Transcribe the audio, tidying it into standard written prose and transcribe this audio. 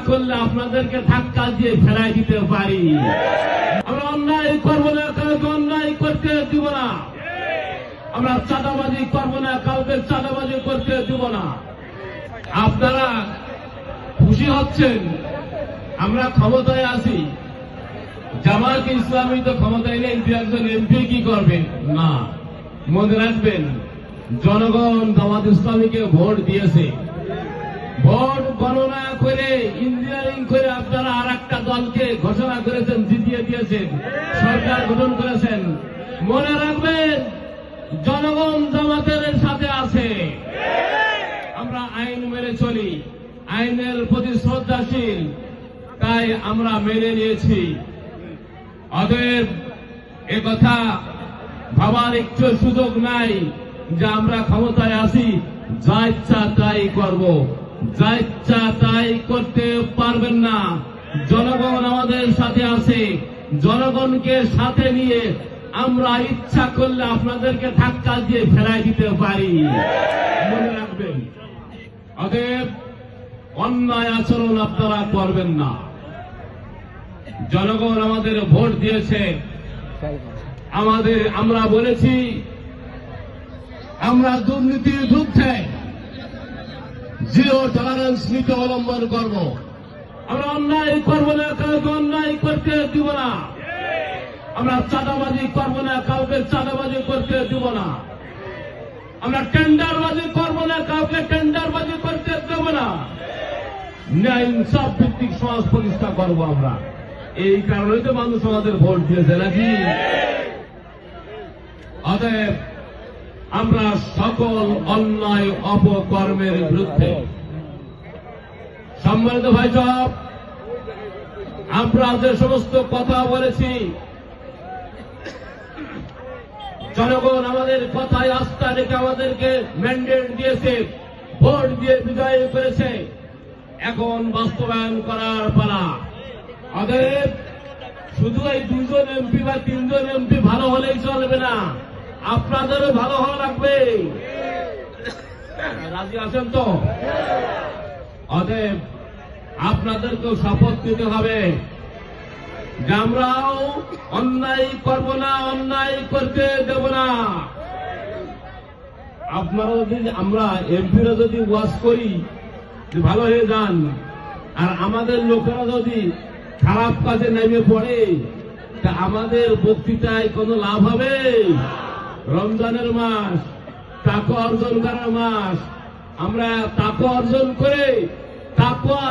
করলে আপনাদেরকে ধাক্কা দিয়ে ফেলাই দিতে পারি। আমরা অন্যায় করবো না, কাউকে অন্যায় করতে দিব না। আমরা চাঁদাবাজি করবো না, কাউকে চাঁদাবাজি করতে দিব না। আপনারা খুশি হচ্ছেন আমরা ক্ষমতায় আছি, জামায়াত ইসলামী তো ক্ষমতায় নেই, দু একজন এমপি কি করবেন না। মনে রাখবেন, জনগণ জামায়াত ইসলামীকে ভোট দিয়েছে। ভোট গণনা করে ইঞ্জিনিয়ারিং করে আপনারা আর একটা দলকে ঘোষণা করেছেন, জিতিয়ে দিয়েছেন, সরকার গঠন করেছেন। মনে রাখবেন, জনগণ জামাতের সাথে আছে। আমরা আইন মেনে চলি, আইনের প্রতি শ্রদ্ধাশীল, তাই আমরা মেনে নিয়েছি। অতএব একথা ভাবার একটু সুযোগ নাই যে আমরা ক্ষমতায় আছি, যা ইচ্ছা তাই করব। যা ইচ্ছা তাই করতে পারবেন না। জনগণ আমাদের সাথে আছে। জনগণকে সাথে নিয়ে আমরা ইচ্ছা করলে আপনাদেরকে ধাক্কা দিয়ে ফেলাই দিতে পারি, মনে রাখবেন। অতএব অন্যায় আচরণ আপনারা করবেন না। জনগণ আমাদের ভোট দিয়েছে, আমরা বলেছি আমরা দুর্নীতির বিরুদ্ধে জিরো টলারেন্স নীতি অবলম্বন করব। আমরা অন্যায় করবো না, কাউকে অন্যায় করতে দিব না। আমরা চাঁদাবাজি করবো না, কাউকে চাঁদাবাজি করতে দিব না। আমরা টেন্ডারবাজি করবো না, কাউকে টেন্ডারবাজি করতে দেব না। ন্যায় ইনসাফ ভিত্তিক সমাজ প্রতিষ্ঠা করবো আমরা। এই কারণে তো মানুষ আমাদের ভোট দিয়েছে নাকি। অতএব আমরা সকল অন্যায় অপকর্মের বিরুদ্ধে। সম্মানিত ভাই সাহেব, আমরা যে সমস্ত কথা বলেছি, জনগণ আমাদের কথায় আস্থা রেখে আমাদেরকে ম্যান্ডেট দিয়েছে, ভোট দিয়ে বিজয় করেছে। এখন বাস্তবায়ন করার পালা। অতএব শুধু এই দুজন এমপি বা তিনজন এমপি ভালো হলেই চলবে না, আপনাদেরও ভালো হওয়া লাগবে। রাজি আছেন তো? অতএব আপনাদেরকেও শপথ নিতে হবে যে আমরাও অন্যায় করব না, অন্যায় করতে দেব না। আপনারা যদি, আমরা এমপিরা যদি ওয়াজ করি ভালো হয়ে যান, আর আমাদের লোকেরা যদি খারাপ কাজে নেমে পড়ে, তা আমাদের বক্তৃতায় কোনো লাভ হবে? রমজানের মাস, তাকওয়া অর্জন করার মাস। আমরা তাকওয়া অর্জন করে তাকওয়া